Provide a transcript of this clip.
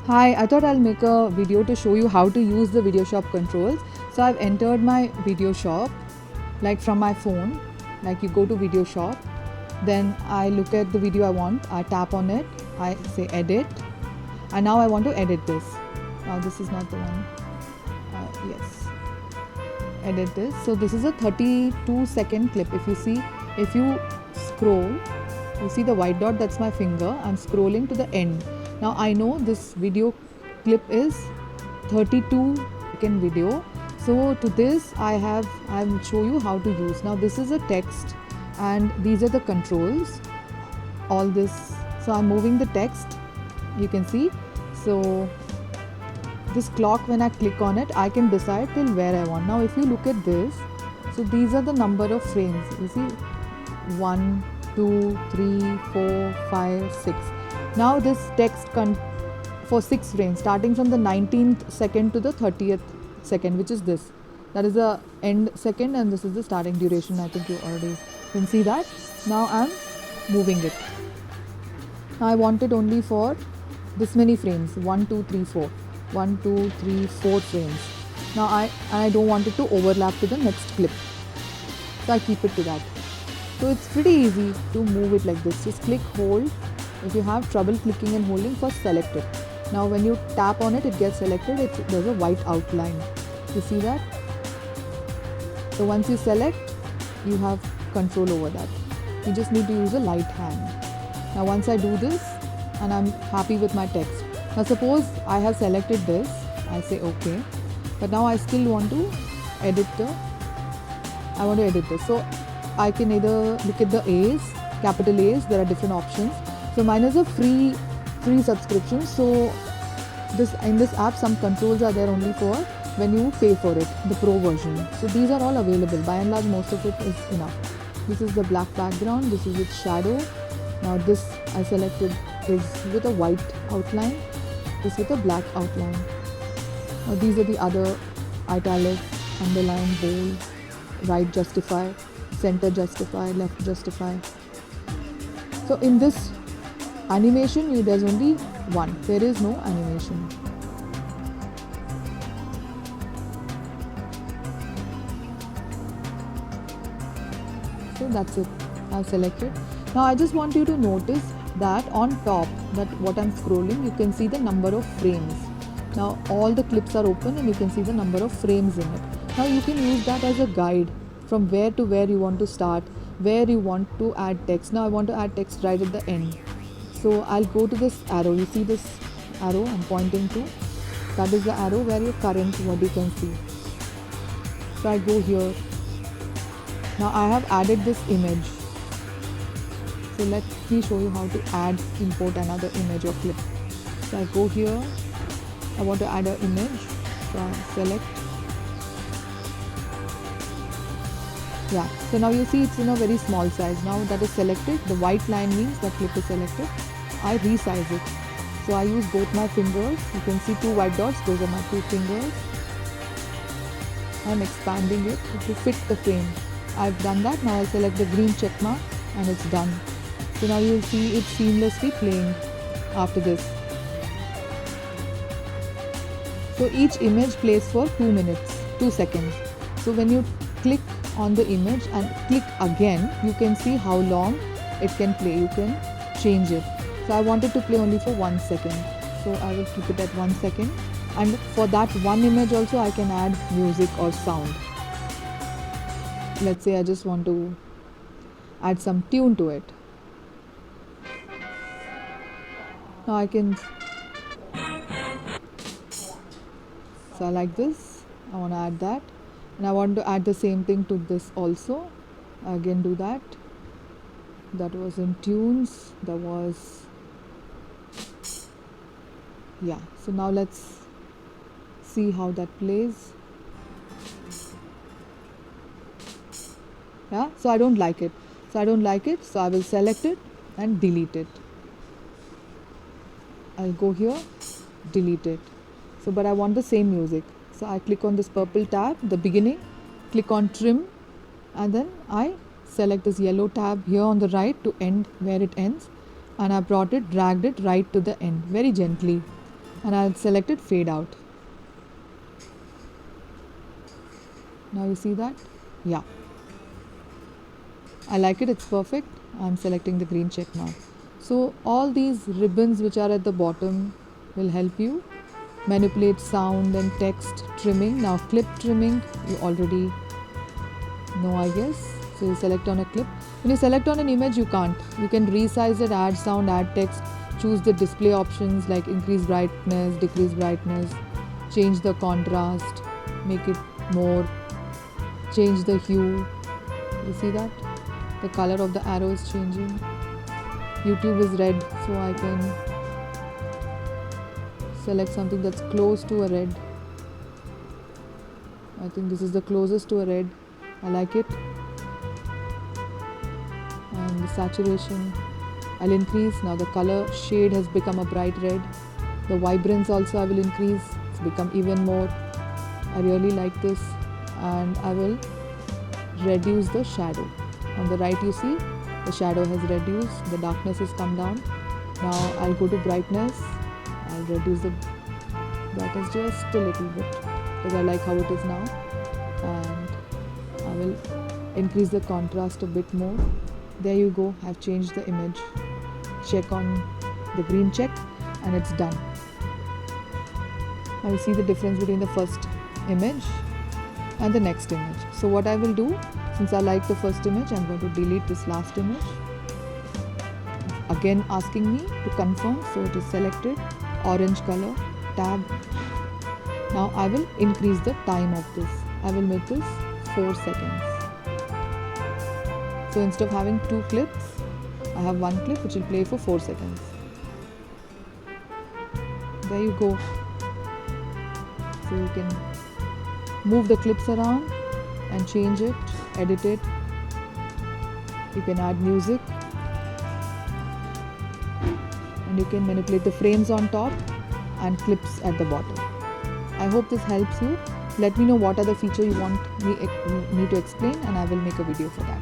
Hi, I thought I'll make a video to show you how to use the Video Shop controls. So I've entered my Video Shop like from my phone. Like you go to Video Shop, then I look at the video I want, I tap on it, I say edit, and now I want to edit this. Now this is not the one. Yes, edit this. So this is a 32-second clip. If you scroll, you see the white dot, that's my finger. I'm scrolling to the end. Now I know this video clip is 32-second video. So to this I'll show you how to use. Now this is a text and these are the controls. All this. So I'm moving the text. You can see. So this clock, when I click on it, I can decide till where I want. Now if you look at this, so these are the number of frames. You see 1, 2, 3, 4, 5, 6. Now this text for 6 frames, starting from the 19th second to the 30th second, which is this. That is the end second and this is the starting duration. I think you already can see that. Now I'm moving it. Now I want it only for this many frames, 1, 2, 3, 4. 1, 2, 3, 4 frames. Now I don't want it to overlap to the next clip. So I keep it to that. So it's pretty easy to move it like this. Just click, hold. If you have trouble clicking and holding, first select it. Now when you tap on it, it gets selected. There's a white outline. You see that? So once you select, you have control over that. You just need to use a light hand. Now once I do this and I'm happy with my text. Now suppose I have selected this, I say OK, but now I still want to edit this. So I can either look at the A's, capital A's, there are different options. So mine is a free subscription. So in this app, some controls are there only for when you pay for it, the pro version. So these are all available. By and large, most of it is enough. This is the black background, this is with shadow. Now this I selected is with a white outline, this with a black outline. Now these are the other: italic, underline, bold, right justify, center justify, left justify. So in this animation, there's only one. There is no animation. So that's it. I've selected. Now I just want you to notice that on top, that what I'm scrolling, you can see the number of frames. Now all the clips are open and you can see the number of frames in it. Now you can use that as a guide from where to where you want to start, where you want to add text. Now I want to add text right at the end. So I'll go to this arrow. You see this arrow I'm pointing to? That is the arrow where your current what you can see. So I go here. Now I have added this image. So let me show you how to import another image or clip. So I go here. I want to add an image. So I select. Yeah. So now you see it's in a very small size. Now that is selected. The white line means that clip is selected. I resize it. So I use both my fingers. You can see 2 white dots. Those are my 2 fingers. I'm expanding it to fit the frame. I've done that. Now I select the green check mark and it's done. So now you'll see it seamlessly playing after this. So each image plays for 2 seconds. So when you click on the image and click again, you can see how long it can play. You can change it. So I want it to play only for 1 second. So I will keep it at 1 second. And for that one image also I can add music or sound. Let's say I just want to add some tune to it. Now I can, so I like this, I want to add that, and I want to add the same thing to this also. I again do that. That was in tunes, that was, yeah. So now let's see how that plays. Yeah, so I don't like it. So I will select it and delete it. I'll go here, delete it. So but I want the same music. So I click on this purple tab, the beginning, click on trim, and then I select this yellow tab here on the right to end where it ends, and I dragged it right to the end very gently. and I'll select it fade out. Now you see that? Yeah. I like it, it's perfect. I'm selecting the green check now. So all these ribbons which are at the bottom will help you manipulate sound and text trimming. Now clip trimming, you already know, I guess. So you select on a clip. When you select on an image, you can't. You can resize it, add sound, add text, choose the display options like increase brightness, decrease brightness, change the contrast, make it more, change the hue. You see that? The color of the arrow is changing. YouTube is red, so I can select something that's close to a red. I think this is the closest to a red. I like it. And the saturation I'll increase. Now the color shade has become a bright red. The vibrance also I will increase. It's become even more. I really like this. And I will reduce the shadow. On the right you see the shadow has reduced. The darkness has come down. Now I'll go to brightness. I'll reduce the brightness just a little bit because I like how it is now. And I will increase the contrast a bit more. There you go, I've changed the image. Check on the green check and it's done. Now you see the difference between the first image and the next image. So what I will do, since I like the first image, I'm going to delete this last image. Again asking me to confirm, so it is selected, orange color, tab. Now I will increase the time of this. I will make this 4 seconds. So instead of having 2 clips, I have 1 clip which will play for 4 seconds. There you go. So you can move the clips around and change it, edit it. You can add music. And you can manipulate the frames on top and clips at the bottom. I hope this helps you. Let me know what are the features you want me to explain and I will make a video for that.